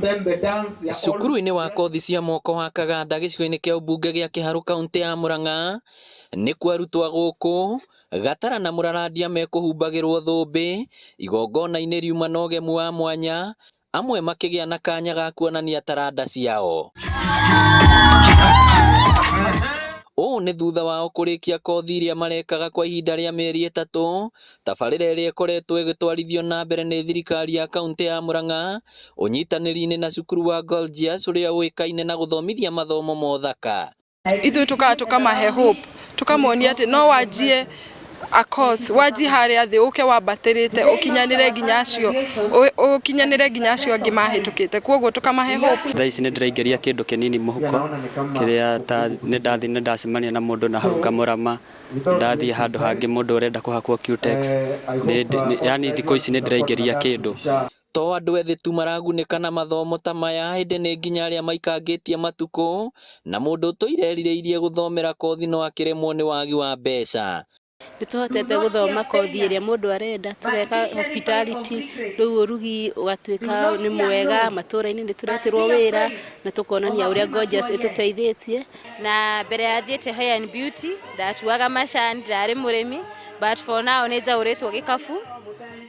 Cukuru-inĩ wa kothi cia moko wa Kaganda gĩcigo-inĩ kĩa ũmbunge gĩa Kiharu kaunti ya Murang'a nĩkuo arutwo a gũkũ Gatara na Mũrarandia mekũhumbagĩrwo thũmbĩ igongona-inĩ riuma na ũgemu wa mwanya, amwe makĩgĩa na kanya ga kuonania taranda ciao. Ũũ nĩ thutha wao kũrĩkia kothi iria marekaga kwa ihinda rĩa mĩeri 3, tabarĩra ĩrĩa ĩkoretwo ĩgĩtwarithio na mbere nĩ thirikari ya kaunti ya Murang'a ũnyitanĩri-inĩ na cukuru wa Gorgeous ũrĩa ũĩkaine na gũthomithia mathomo ma ũthaka. Ithuĩ tukamahe hope, tukamonia atĩ no wanjie a course waji harĩa thĩ ũke wambatĩrĩte ũkinyanĩre nginya acio angĩ mahĩtũkĩte, kwoguo tukamahe hope. Thaa ici nĩ ndĩraingĩria kĩndũ kĩnini mũhuko kĩrĩa ta nĩ ndacemania na mũndũ na hau ngamũrama, ndathiĩ handũ hangĩ mũndũ ũrenda kũhakwo Cutex, yani thikũ ici nĩ ndĩraingĩria kĩndũ. To andũ ethĩ tu maragunĩka na mathomo ta maya, hĩndĩ nĩ nginya arĩa maikangĩtie matukũ na mũndũ ũtũirerirĩirie gũthomera kothi no akĩremwo nĩ wagi wa mbeca. Nĩtũhotete gũthoma kothi ĩrĩa mũndũ arenda, tũgeka hospitality, rĩu ũrugi ũgatuĩka nĩ mwega, matũũra-inĩ nĩ tũreterwo wĩra na tũkonania ũrĩa Gorgeous ĩtũteithĩtie. Na mbere ya thiĩte Hair and Beauty ndatuaga macani, ndarĩ mũrĩmi, but for now nĩ njaũrĩtwo gĩkabu,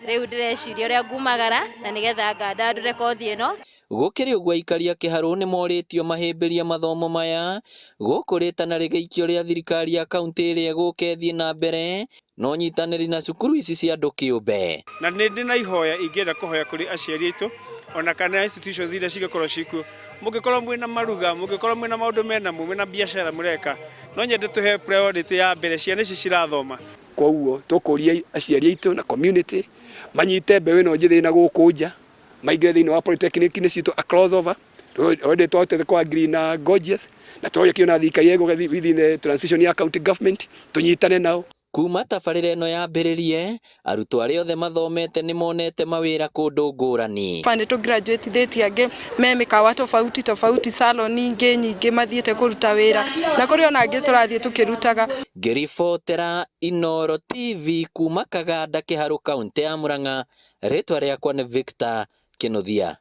rĩu ndĩreciria ũrĩa ngumagara na nĩgetha ngandandũre kothi ĩno. Gũkĩrĩ ũguo aikari a Kiharu nĩ morĩtio mahĩmbĩria mathomo maya gũkũ rĩtana rĩgĩikio rĩa thirikari ya kaunti ĩrĩa gũkethiĩ na mbere no nyitanĩri na cukuru ici cia andũ kĩũmbe. Na nĩ ndĩ na ihoya ingĩenda kũhoya kũrĩ aciari aitũ ona kana institutions iria cigĩkorwo cikuo, mũngĩkorwo mwĩna maruga, mũngĩkorwo mwĩna maũndũ mena mwĩna biacara mũreka, no nyende tũhe priority ya mbere ciana ici cirathoma. Kwoguo tũkũria aciari aitũ na community manyite mbeũ ĩno njĩthĩ na gũkũ nja, maingĩre thĩinĩ wa polytechnic nĩ citũ across over, already twahotete kwa agree na Gorgeous na tũroria na thirikari ĩgũgathiĩ within the transition ya county government tũnyitane nao. Kuma tabarĩra ĩno yambĩrĩrie, arutwo arĩa othe mathomete nĩ monete mawĩra kũndũ ngũrani. Nĩ tũgraduatithĩtie angĩ me mĩkawa tofauti salon ingĩ nyingĩ mathiĩte kũruta wĩra na kũrĩ ona angĩ tũrathiĩ tũkĩrutaga. Ngĩribotera Inooro TV kuma Kaganda Kiharu kaunti ya Murang'a, rĩtwa rĩakwa nĩ Victor Kĩnuthia.